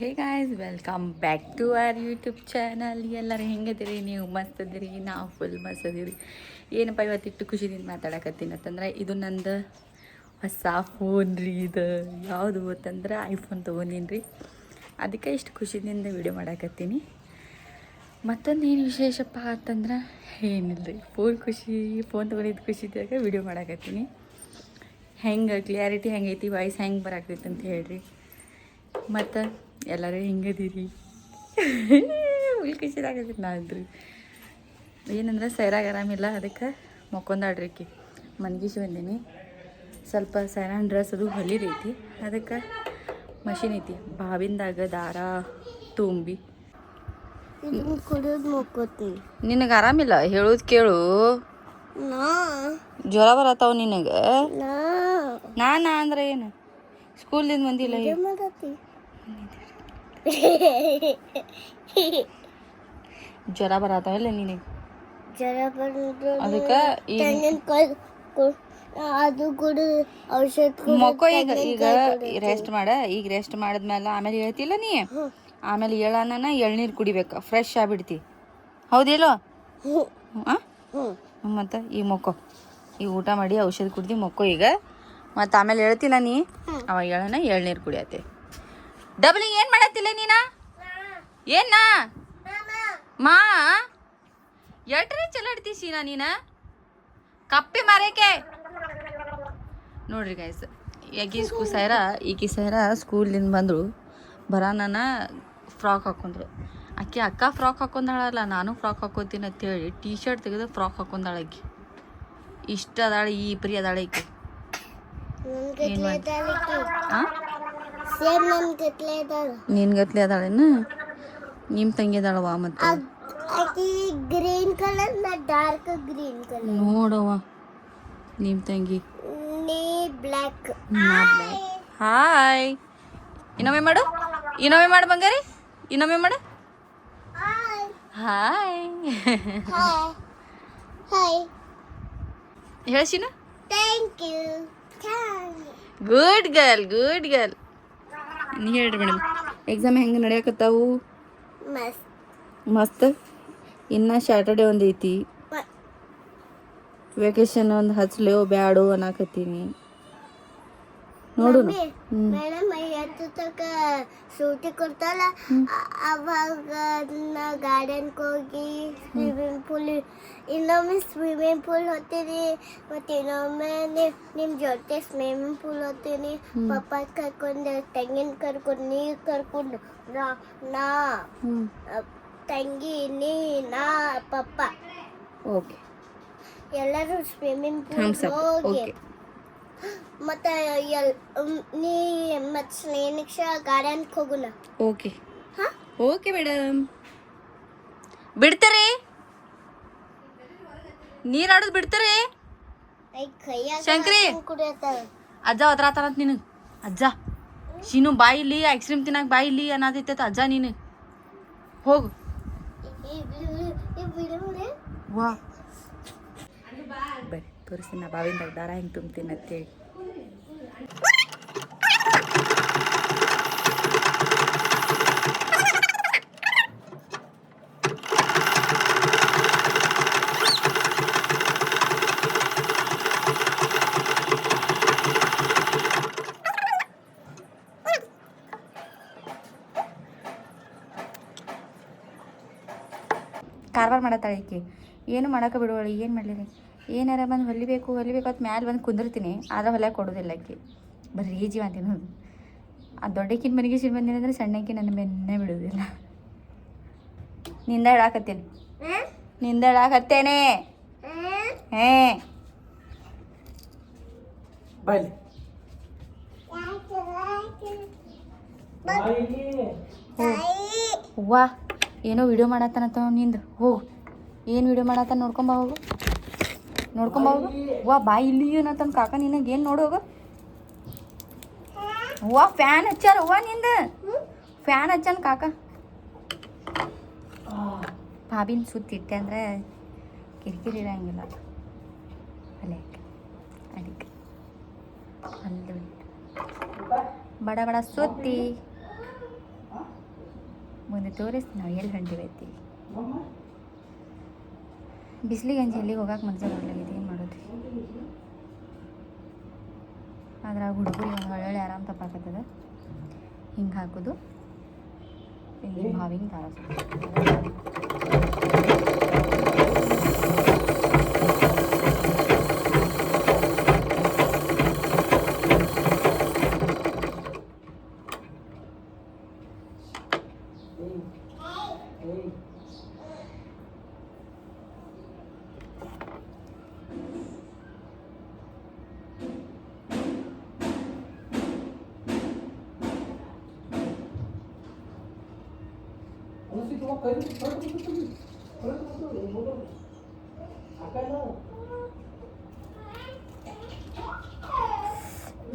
Hey guys, welcome back to our YouTube channel. ಎಲ್ಲರೂ ಹೆಂಗದಿರಿ? ನೀವು ಮಸ್ತ್ ಅದೀರಿ, ನಾವು ಫುಲ್ ಮಸ್ತ್ ಅದೀವಿ. ಏನಪ್ಪ ಇವತ್ತಿಟ್ಟು ಖುಷಿದಿಂದ ಮಾತಾಡಕತ್ತೀನಿ ಅಂತಂದ್ರೆ, ಇದು ನಂದು ಹೊಸ ಫೋನ್ ರೀ. ಇದು ಯಾವುದು ಅಂತಂದ್ರೆ ಐಫೋನ್ ತೊಗೊಂಡಿನಿ ರೀ. ಅದಕ್ಕೆ ಇಷ್ಟು ಖುಷಿದಿಂದ ವಿಡಿಯೋ ಮಾಡಾಕತ್ತೀನಿ. ಮತ್ತೊಂದು ಏನು ವಿಶೇಷಪ್ಪ ಅಂತಂದ್ರೆ ಏನಿಲ್ಲ ರೀ, ಫೋನ್ ತೊಗೊಂಡಿದ್ದು ಖುಷಿದಾಗ ವಿಡಿಯೋ ಮಾಡಾಕತ್ತೀನಿ. ಹೆಂಗೆ ಕ್ಲಿಯಾರಿಟಿ ಹೆಂಗೈತಿ, ವಾಯ್ಸ್ ಹೆಂಗೆ ಬರಾಕತ್ತೈತಿ ಅಂತ ಹೇಳ್ರಿ. ಮತ್ತು ಎಲ್ಲರೂ ಹೆಂಗದೀರಿ? ಫುಲ್ ಖುಷಿದಾಗತ್ತೀನಿ ನಾನ್ರಿ. ಏನಂದ್ರೆ ಸೈರಾಗ ಆರಾಮಿಲ್ಲ, ಅದಕ್ಕೆ ಮಕ್ಕೊಂದಾಡ್ರಿ ಆಕಿ. ಮನ್ಗಿಸಿ ಬಂದೀನಿ. ಸ್ವಲ್ಪ ಸೈರಾನ್ ಡ್ರೆಸ್ ಅದು ಹೊಲಿದೈತಿ, ಅದಕ್ಕೆ ಮಷಿನ್ ಐತಿ ಬಾವಿಂದಾಗ ದಾರ ತುಂಬಿ ನಿನಗೆ ಆರಾಮಿಲ್ಲ, ಹೇಳೋದು ಕೇಳು. ಜ್ವರ ಬರತ್ತಾವ ನಿನಗೆ. ನಾನ ಅಂದ್ರೆ ಏನು? ಸ್ಕೂಲ್ದಿಂದ ಬಂದಿಲ್ಲ. ಜ್ವರ ಬರತ್ತಾವಿಲ್ಲ ನಿನಗೆ? ಅದಕ್ಕೆ ಮಕ್ಕೋ. ಈಗ ರೆಸ್ಟ್ ಮಾಡ. ಈಗ ರೆಸ್ಟ್ ಮಾಡಿದ್ಮೇಲೆ ಆಮೇಲೆ ಹೇಳ್ತಿಲ್ಲ ನೀ. ಆಮೇಲೆ ಹೇಳೋಣ ಎಳ್ನೀರು ಕುಡಿಬೇಕು, ಫ್ರೆಶ್ ಆಗ್ಬಿಡ್ತಿ. ಹೌದಿಲ್ಲೋ? ಮತ್ತು ಈಗ ಮಕ್ಕೋ. ಈಗ ಊಟ ಮಾಡಿ ಔಷಧ ಕುಡ್ದು ಮಕ್ಕೋ ಈಗ. ಮತ್ತು ಆಮೇಲೆ ಹೇಳ್ತಿಲ್ಲ ನೀ, ಅವಾಗ ಹೇಳೋಣ ಎಳ್ನೀರು ಕುಡಿಯತ್ತೆ. ಡಬ್ಲಿ ಏನು ಮಾಡತ್ತಿಲ್ಲ ನೀನ? ಏನ ಮಾ ಎಟ್ರಿ ಚಲಾಡ್ತಿ ಸೀನಾ ನೀನ? ಕಪ್ಪಿ ಮಾರೇಕೆ ನೋಡ್ರಿ ಗೈಸ್. ಈಕಿ ಸೈರಾ ಸ್ಕೂಲಿಂದ ಬಂದಳು. ಬರಾನ ಫ್ರಾಕ್ ಹಾಕೊಂಡ್ರು. ಅಕ್ಕ ಫ್ರಾಕ್ ಹಾಕೊಂಡಾಳಲ್ಲ, ನಾನು ಫ್ರಾಕ್ ಹಾಕೋತೀನಿ ಅಂತೇಳಿ ಟೀ ಶರ್ಟ್ ತೆಗೆದು ಫ್ರಾಕ್ ಹಾಕೊಂಡಾಳ. ಆಕಿ ಇಷ್ಟ ಅದಾಳೆ, ಈ ಪ್ರಿಯ ಅದಾಳೆ ಈಕಿ. ನಿನ್ ಗತ್ಲೆ ಅದಾಳೇನು? ನಿಮ್ಮ ತಂಗಿ ಅದಾಳವ. ಮತ್ತು green colour, dark green colour ನೋಡವ ನಿಮ್ಮ ತಂಗಿ. ಬ್ಲ್ಯಾಕ್. ಹಾಯ್. ಇನ್ನೊಮ್ಮೆ ಮಾಡು ಬಂಗಾರಿ. ಇನ್ನೊಮ್ಮೆ ಮಾಡು. ಹಾಯ್. ಹೇಳ್ಸಿನ. Thank you. Good girl. ನೀ ಹೇಳ್ರಿ ಮೇಡಮ್, ಎಕ್ಸಾಮ್ ಹೆಂಗೆ ನಡೆಯಕತ್ತಾವು? ಮಸ್ತ್. ಇನ್ನು ಸ್ಯಾಟರ್ಡೆ ಒಂದು ಐತಿ. ವೆಕೇಶನ್ ಒಂದು ಹಚ್ಲೇವು ಬ್ಯಾಡು ಅನ್ನಕತ್ತೀನಿ. ನೋಡು ಮೇಡಮ್ ತಕ ಸೂಟಿ ಕೊಡ್ತಾರಲ್ಲ, ಅವಾಗ ನಾ ಗಾರ್ಡನ್ಗೆ ಹೋಗಿ ಇನ್ನೊಮ್ಮೆ ಸ್ವಿಮ್ಮಿಂಗ್ ಪೂಲ್ ಹೋಗ್ತೀನಿ. ಮತ್ತು ಇನ್ನೊಮ್ಮೆ ನಿಮ್ಮ ಜೊತೆ ಸ್ವಿಮ್ಮಿಂಗ್ ಪೂಲ್ ಹೋಗ್ತೀನಿ. ಪಪ್ಪ ಕರ್ಕೊಂಡು, ತಂಗಿನ ಕರ್ಕೊಂಡು, ನೀರು ಕರ್ಕೊಂಡು, ನಾ ತಂಗಿ, ನಾ ಪಪ್ಪ ಓಕೆ ಎಲ್ಲರೂ ಸ್ವಿಮ್ಮಿಂಗ್ ಪೂಲ್ ಹೋಗಿ. ಮತ್ತೆ ಸ್ನೇನಿಕ್ಷ ಗಾರ್ಡನ್ಗೆ ಹೋಗೋಣ. Okay madam. ಬಿಡ್ತಾರೆ? ನೀರಾಡೋದು ಬಿಡ್ತಾರೆ? ಶಂಕ್ರಿ ಅಜ್ಜ ಒದ್ರಾತಾರಂತ ನಿನಗೆ. ಅಜ್ಜ ಶೀನು ಬಾಯಿಲಿ ಐಸ್ ಕ್ರೀಮ್ ತಿನ್ನಕ್ ಬಾಯಿಲಿ ಅನ್ನತೈತೆ ಅಜ್ಜ. ನೀನು ಹೋಗು. ವಾ ಬರ್ರಿ ತೋರಿಸ್ತೀನಿ ನಾ ಬಾವಿಂದಾಗ ದಾರ ಹೆಂಗೆ ತುಂಬ್ತೀನಿ ಅಂತೇಳಿ. ಕಾರ್ಬಾರ್ ಮಾಡತ್ತಾಳೆ ಈಕಿ. ಏನು ಮಾಡೋಕೆ ಬಿಡುವಳಿ. ಏನು ಮಾಡಲಿರಿ? ಏನಾರ ಬಂದು ಹೊಲಿಬೇಕು ಅಂತ ಮ್ಯಾಲೆ ಬಂದು ಕುಂದಿರ್ತೀನಿ, ಆದ್ರೆ ಹೊಲಿಯಕ್ಕೆ ಕೊಡೋದಿಲ್ಲ ಆಕಿ. ಬರ್ರಿ ಜೀವ ಅಂತೀನಿ. ಆ ದೊಡ್ಡಕ್ಕಿನ ಮನೆಗೆ ಬಂದಿನಿ ಅಂದರೆ ಸಣ್ಣಕ್ಕಿ ನನ್ನ ಬೆನ್ನೇ ಬಿಡೋದಿಲ್ಲ. ನಿಂದ ಹೇಳಾಕತ್ತೇನೆ. ವಾ ಏನೋ ವಿಡಿಯೋ ಮಾಡತ್ತಾನತ್ತ ನಿಂದು. ಹೋಗು. ಏನು ವಿಡಿಯೋ ಮಾಡತ್ತ ನೋಡ್ಕೊಂಬ ಹೋಗು. ವಾ ಬಾಯಿ ಇಲ್ಲಿ ಏನತ್ತನ ಕಾಕ ನಿನಗೆ. ಏನು ನೋಡು ಹೋಗು. ವಾ ಫ್ಯಾನ್ ಹಚ್ಚಾರ. ವಾ ನಿಂದ ಫ್ಯಾನ್ ಹಚ್ಚಾನ ಕಾಕ. ಬಾಬಿನ ಸುತ್ತಿಟ್ಟೆ ಅಂದರೆ ಕಿರಿಕಿರಿ ಇರಂಗಿಲ್ಲ. ಅದಕ್ಕೆ ಬಡ ಸುತ್ತಿ ಮುಂದೆ ತೋರಿಸ್ತೀನಿ ನಾವು ಎಲ್ಲಿ ಹೊಂಟಿವಿ ಐತಿ. ಬಿಸಿಲಿಗೆ ಅಂಜಿ ಎಲ್ಲಿಗೆ ಹೋಗಕ್ಕೆ ಮನಸ್ಸು ಬರ್ಲಾಗಿದೆ, ಏನು ಮಾಡೋದು. ಅದ್ರಾಗ ಹುಡುಗರಿಗೆ ಒಂದು ಒಳ್ಳೊಳ್ಳೆ ಆರಾಮ್ ತಪ್ಪಾಕತ್ತದ. ಹಿಂಗೆ ಹಾಕೋದು, ಹಿಂಗೆ ಹಾವಿಂಗ್ ತಾರಸೋದು.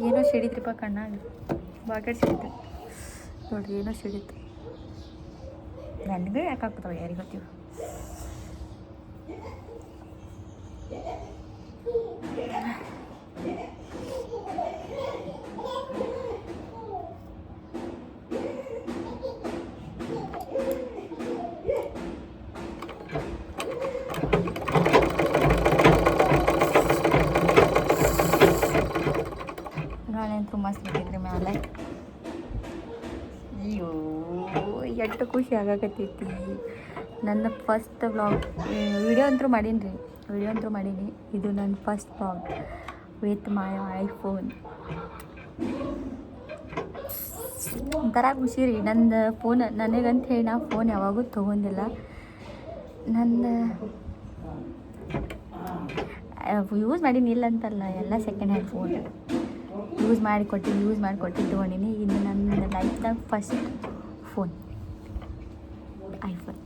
ಏನೋ ಸಿಡಿದ್ರಿಪ್ಪ ಕಣ್ಣಾಗ, ಬಾಕೆಟ್ ಸಿಡಿತು ನೋಡ್ರಿ, ಏನೋ ಸಿಡಿತು. ನನಗೂ ಯಾಕೆ ಹಾಕ್ತಾವ ಯಾರಿಗೆ ಗೊತ್ತೀವಿ. ಗಾಳಿ ಅಂತೂ ಮಸ್ತ್ ಬಿಟ್ಟಿದ್ರಿ ಮ್ಯಾಲೆ. ಅಯ್ಯೋ ಎಷ್ಟು ಖುಷಿ ಆಗಾಕತ್ತೈತಿ. ನನ್ನ ಫಸ್ಟ್ ವ್ಲಾಗ್ ವಿಡಿಯೋ ಅಂತೂ ಮಾಡೀನಿ ರೀ, ಇದು ನನ್ನ first vlog with my iPhone. ಒಂಥರ ಖುಷಿ ರೀ. ನಂದು ಫೋನ್ ನನಗಂತ ಹೇಳಿ ನಾ ಫೋನ್ ಯಾವಾಗೂ ತೊಗೊಂಡಿಲ್ಲ. ನಂದು ಯೂಸ್ ಮಾಡೀನಿ ಇಲ್ಲ ಅಂತಲ್ಲ, ಎಲ್ಲ ಸೆಕೆಂಡ್ ಹ್ಯಾಂಡ್ ಫೋನ್ ಯೂಸ್ ಮಾಡಿ ತೊಗೊಂಡಿನಿ. ಇದು ನನ್ನ ಲೈಫ್ದಾಗ ಫಸ್ಟ್ ಫೋನ್ ಐಫೋನ್.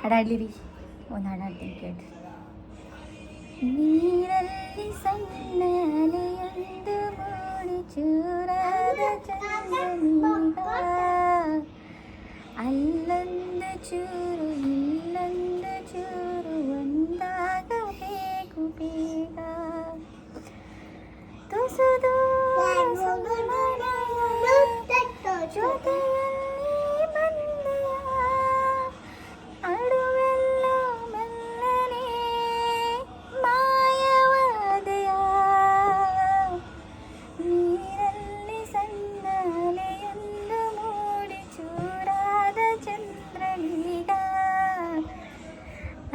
ಹಾಡಾಡ್ಲಿ ರೀ, ಒಂದು ಹಾಡಾಡ್ತೀನಿ ಕೇಳಿ. ನೀರಲ್ಲಿ ಸಣ್ಣ ಅಲೆಯೊಂದು ಮೂಡಿ ಚೂರಾದ ಚಂದ್ರನೀಗ, ಅಲ್ಲೊಂದು ಚೂರು ಇಲ್ಲೊಂದು ಚೂರು ಒಂದಾಗಬೇಕು ಬೇಗ, ತುಸುದು ಜೊತೆಯಲ್ಲಿ ಬಂದೆಯ, ಅಡುವೆಲ್ಲ ಮೆಲ್ಲನೆ ಮಾಯವಾದೆಯ, ನೀರಲ್ಲಿ ಸಣ್ಣ ಅಲೆಯೊಂದು ಮೂಡಿ ಚೂರಾದ ಚಂದ್ರನೀಗ,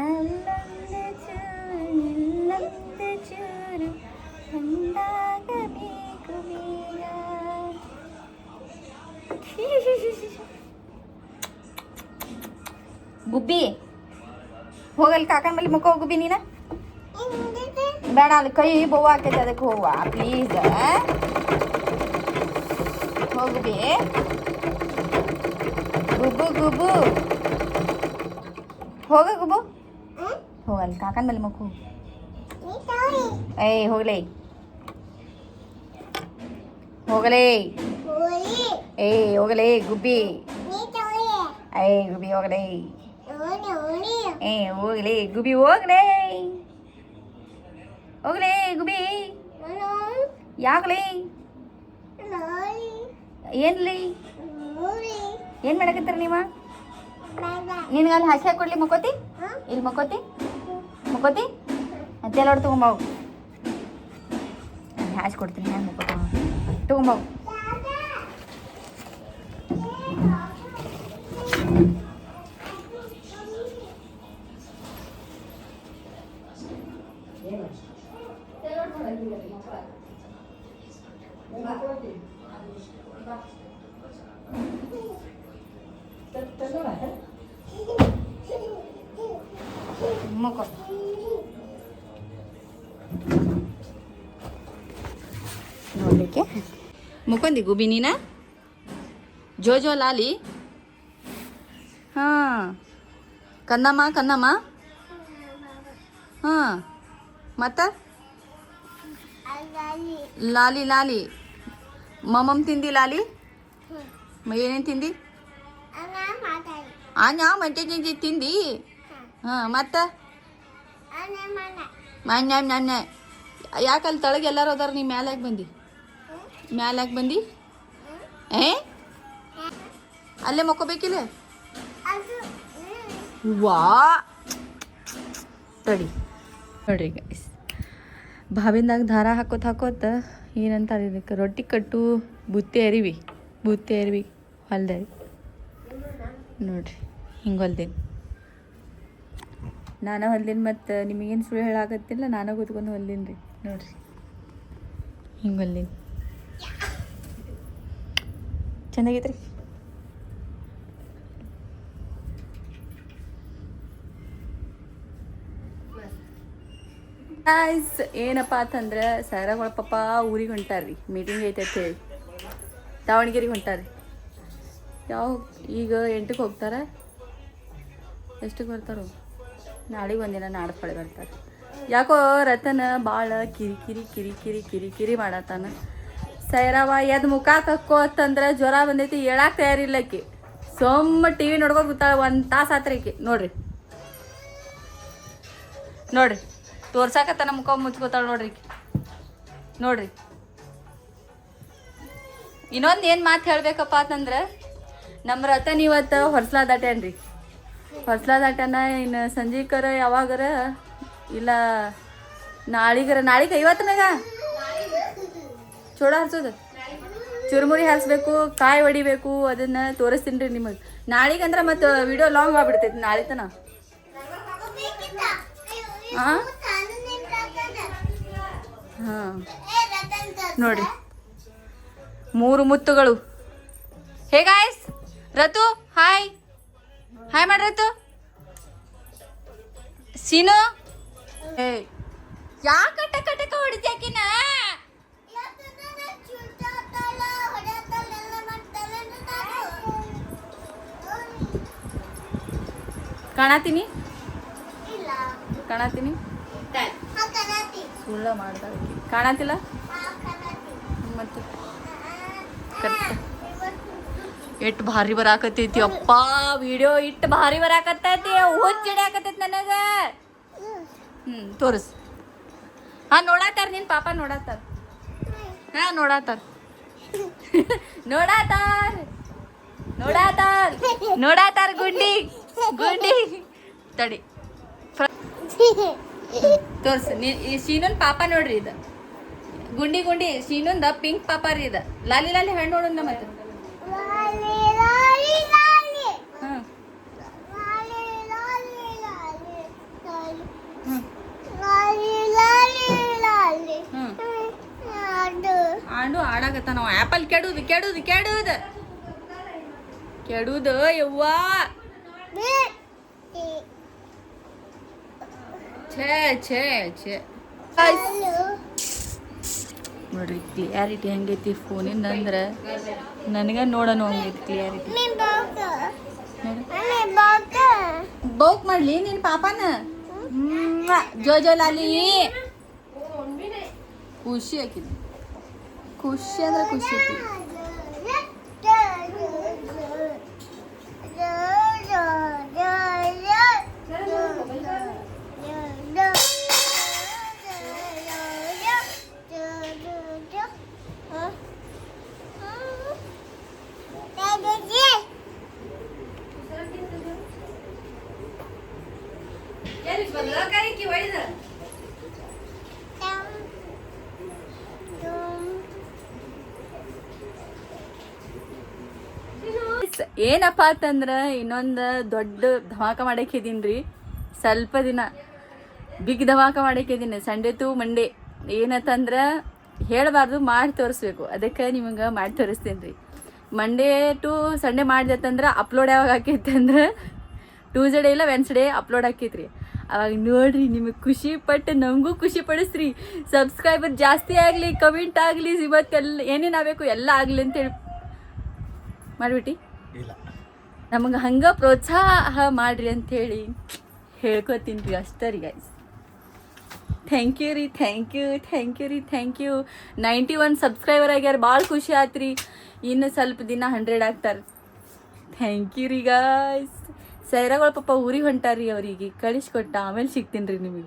ಅಲ್ಲೊಂದು ಚೂರು ಇಲ್ಲೊಂದು ಚೂರು ಒಂದಾಗಬೇಕು ಬೇಗ. ಗುಬ್ಬಿ ಹೋಗಲ್ಲಿ ಕಾಕನ ಬಲ್ಲಿ ಮುಖ ಗುಬ್ಬಿ ನೀನ ಬೇಡ, ಅಲ್ಲಿ ಕೈ ಬೋವು ಹಾಕೈತೆ, ಅದಕ್ಕೆ ಹೋಗುವ ಪ್ಲೀಸ್. ಹೋಗುಬಿ ಗುಬ್ಬು ಗುಬ್ಬು ಹೋಗ ಗುಬ್ಬು ಹೋಗಲ್ಲಿ ಕಾಕನ ಬಲ್ಲಿ ಮುಖ ಹೋಗು. ಏಯ್ ಹೋಗ್ಲೇ ಏಯ್ ಹೋಗಲೇ ಗುಬ್ಬಿ, ಏಯ್ ಗುಬ್ಬಿ ಹೋಗಲೇ, ಏಯ್ ಹೋಗ್ಲೇ ಗುಬ್ಬಿ ಹೋಗ್ಲೇ ಗುಬ್ಬಿ ಯಾಕಲೇ ಏನ್ಲಿ ಏನು ಮಾಡಕತ್ತೀರ ನೀವು? ನಿನ್ಗೆ ಅಲ್ಲಿ ಹಸಿ ಕೊಡ್ಲಿ ಮಕ್ಕೋತಿ, ಇಲ್ಲಿ ಮಕ್ಕೋತಿ ಅಂತೆಲ್ಲ ತೊಗೊಂಬಾವು, ಅಲ್ಲಿ ಹಾಸಿ ಕೊಡ್ತೀನಿ, ಹ್ಯಾಂಗೆ ಮಕ್ಕೋತ ತೊಗೊಂಬಾವು. ಮಕ್ಕೋ ನೋಡ್ಲಿಕ್ಕೆ ಮುಕೊಂದಿ ಗುಬಿ ನೀನ ಜೋ ಲಾಲಿ ಹಾಂ ಕನ್ನಮ್ಮ ಹಾಂ ಮತ್ತು ಲಾಲಿ ಮಮ್ಮಮ್ ತಿಂದಿ ಲಾಲಿ ಏನೇನು ತಿಂದಿ ಆನ್ಯಾ ಮಂಟೆ ತಿಂದಿ ಹಾಂ ಮತ್ತು ಮಾನ್ಯ ಯಾಕಲ್ಲಿ ತಳಗೆ ಎಲ್ಲರೂ ಅದಾರ ನೀ ಮ್ಯಾಲೆ ಯಾಕೆ ಬಂದಿ ಏ ಅಲ್ಲೇ ಮಕ್ಕೋಬೇಕಿಲ್ಲ ವಾ ತಡಿ ನೋಡ್ರಿ ಗೈಸ್ ಬಾವಿಂದಾಗ ದಾರ ಹಾಕೋತ ಏನಂತಾರೆ ಇದಕ್ಕೆ ರೊಟ್ಟಿ ಕಟ್ಟು ಬುತ್ತಿ ಅರಿವಿ ಹೊಲ್ದೆ ನೋಡ್ರಿ ಹಿಂಗೆ ಹೊಲ್ದೇನಿ ನಾನು ಹೊಲ್ದೇನಿ ಮತ್ತು ನಿಮಗೇನು ಸುಳ್ಳು ಹೇಳಾಕತ್ತಿಲ್ಲ ನಾನು ಕೂತ್ಕೊಂಡು ಹೊಲ್ದೀನಿ ರೀ ನೋಡ್ರಿ ಹಿಂಗೆ ಹೊಲ್ದೀನಿ ಚೆನ್ನಾಗೈತೆ ರೀ ಏನಪ್ಪ ಅಂತಂದ್ರೆ ಸೈರಾಗಳ ಪಾಪ ಊರಿಗೆ ಹೊಂಟಾರ್ರಿ ಮೀಟಿಂಗ್ ಐತೆ ಅಂತ ಹೇಳಿ ದಾವಣಗೆರೆಗೆ ಹೊಂಟಾರ್ರಿ ಈಗ 8ಕ್ಕೆ ಹೋಗ್ತಾರೆ ಎಷ್ಟಕ್ಕೆ ಬರ್ತಾರೋ ನಾಳೆಗೆ ಒಂದಿನ ನಾಡ್ಪಳೆ ಬರ್ತಾರೆ ಯಾಕೋ ರತನ ಭಾಳ ಕಿರಿ ಮಾಡತ್ತಾನ ಸೈರಾವ ಎದ್ದು ಮುಖ ಕಕ್ಕೋತಂದ್ರೆ ಜ್ವರ ಬಂದೈತಿ ಹೇಳಕ್ಕೆ ತಯಾರಿಲ್ಲಕ್ಕೆ ಸೊಮ್ಮ ಟಿ ವಿ ನೋಡ್ಕೊಂಡು ಕೂತಾಳೆ 1 ತಾಸು ಆತ್ರಿಕೆ ನೋಡ್ರಿ ತೋರ್ಸಾಕತ್ತನ ಮುಖ ಮುಚ್ಕೋತಾಳೆ ನೋಡ್ರಿ ಇನ್ನೊಂದು ಏನು ಮಾತು ಹೇಳ್ಬೇಕಪ್ಪ ಅಂತಂದ್ರೆ ನಮ್ಮ ರತನ್ ಇವತ್ತು ಹೊರ್ಸ್ಲಾ ದಾಟ್ಯಾನ್ರಿ ಇನ್ನು ಸಂಜೀಕರ ಯಾವಾಗರ ಇಲ್ಲ ನಾಳೆಗೆ ಇವತ್ತನಾಗ ಚೂಡ ಹರ್ಸೋದು ಚುರುಮುರಿ ಹಾರಿಸ್ಬೇಕು ಕಾಯಿ ಹೊಡಿಬೇಕು ಅದನ್ನು ತೋರಿಸ್ತೀನಿ ರೀ ನಿಮಗೆ ನಾಳೆಗಂದ್ರೆ ಮತ್ತು ವಿಡಿಯೋ ಲಾಂಗ್ ಆಗ್ಬಿಡ್ತೈತಿ ನಾಳೆ ತನ ಹಾಂ ನೋಡ್ರಿ 3 ಮುತ್ತುಗಳು ಹೇ ಗಾಯ್ಸ್ ರತು ಹಾಯ್ ಮಾಡಿ ರತು ಸೀನು ಏ ಯಾಕೆ ಕಟಕ ಹೊಡಿದ್ಯಾಕಿನ ಕಾಣತೀನಿ ಸುಳ್ಳ ಮಾಡ್ತಾಳೆ ಕಾಣತಿಲ್ಲ ಮತ್ತೆ ಎಷ್ಟು ಭಾರಿ ಬರಾಕತ್ತೈತಿ ಅಪ್ಪ ವಿಡಿಯೋ ಇಟ್ಟು ಭಾರಿ ಬರಾಕತ್ತೈತಿ ಹುಚ್ಚಿಡ್ಯಾಕತ್ತೈತಿ ನನಗೆ ತೋರಿಸ್ ಹಾಂ ನೋಡಾತಾರ ನಿನ್ನ ಪಾಪ ನೋಡಾತಾರ ಹಾಂ ನೋಡಾತಾರ ಗುಂಡಿ ತಡಿ ತೋರ್ಸ ಈ ಶೀನನ್ ಪಾಪ ನೋಡ್ರಿ ಇದು ಗುಂಡಿ ಶೀನಂದ ಪಿಂಕ್ ಪಾಪ ರೀ ಇದು ಲಾಲಿ ಹಣ್ಣು ನೋಡೋಣ ಮತ್ತೆ ಆಡು ಆಡಾಕತ್ತ ನಾವು ಆ್ಯಪಲ್ ಕೆಡುದು ಯವ್ವಾ ಛೇ ನೋಡ್ರಿ ಕ್ಲಿಯಾರಿಟಿ ಹೆಂಗೈತಿ ಫೋನಿಂದ ಅಂದ್ರೆ ನನಗೆ ನೋಡೋಣ ಹಂಗೈತಿ ಕ್ಲಿಯಾರಿಟಿ ಬೌಕ್ ಮಾಡ್ಲಿ ನಿನ್ನ ಪಾಪನ ಜೋ ಲಾಲಿ ಖುಷಿ ಆಕಿದ್ ಖುಷಿ ಅಂದ್ರೆ ಖುಷಿ ಆಕಿ ಏನಪ್ಪ ಅಂತಂದ್ರೆ ಇನ್ನೊಂದು ದೊಡ್ಡ ಧಮಾಕ ಮಾಡಕ್ಕಿದೀನಿ ರೀ ಸ್ವಲ್ಪ ದಿನ ಬಿಗ್ ಧಮಾಕ ಮಾಡಕ್ಕಿದೀನಿ ಸಂಡೇ ಟು ಮಂಡೇ ಏನಂತಂದ್ರೆ ಹೇಳಬಾರ್ದು, ಮಾಡಿ ತೋರಿಸ್ಬೇಕು. ಅದಕ್ಕೆ ನಿಮಗೆ ಮಾಡಿ ತೋರಿಸ್ತೀನಿ ರೀ. ಮಂಡೇ ಟು ಸಂಡೇ ಮಾಡಿದೆತ್ತಂದ್ರೆ ಅಪ್ಲೋಡ್ ಯಾವಾಗ ಹಾಕೈತೆ ಅಂದ್ರೆ ಟ್ಯೂಸ್ಡೇ ಇಲ್ಲ ವೆನ್ಸ್ಡೇ ಅಪ್ಲೋಡ್ ಹಾಕೈತ್ರಿ. ಅವಾಗ ನೋಡ್ರಿ, ನಿಮಗೆ ಖುಷಿ ಪಟ್ಟು ನಮಗೂ ಖುಷಿ ಪಡಿಸ್ರಿ. ಸಬ್ಸ್ಕ್ರೈಬರ್ ಜಾಸ್ತಿ ಆಗಲಿ, ಕಮೆಂಟ್ ಆಗಲಿ, ಇವತ್ತೆಲ್ಲ ಏನೇನು ಆಗಬೇಕು ಎಲ್ಲ ಆಗಲಿ ಅಂತೇಳಿ ಮಾಡಿಬಿಟ್ಟು ಇಲ್ಲ ನಮಗೆ ಹಂಗೆ ಪ್ರೋತ್ಸಾಹ ಮಾಡಿರಿ ಅಂಥೇಳಿ ಹೇಳ್ಕೊತೀನಿ ರೀ. ಅಷ್ಟೇ ರೀ ಗೈಸ್. ಥ್ಯಾಂಕ್ ಯು ರೀ, ಥ್ಯಾಂಕ್ ಯು, ಥ್ಯಾಂಕ್ ಯು ರೀ, ಥ್ಯಾಂಕ್ ಯು. 91 ಸಬ್ಸ್ಕ್ರೈಬರ್ ಆಗ್ಯಾರ, ಭಾಳ ಖುಷಿ ಆಯ್ತು ರೀ. ಇನ್ನು ಸ್ವಲ್ಪ ದಿನ 100 ಆಗ್ತಾರೆ. ಥ್ಯಾಂಕ್ ಯು ರೀ ಗಾಯ್ಸ್. ಸೈರಾಗಳು ಪಾಪ ಊರಿಗೆ ಹೊಂಟಾರಿ, ಅವರಿಗೆ ಕಳಿಸ್ಕೊಟ್ಟ. ಆಮೇಲೆ ಸಿಗ್ತೀನಿ ರೀ ನಿಮಗೆ.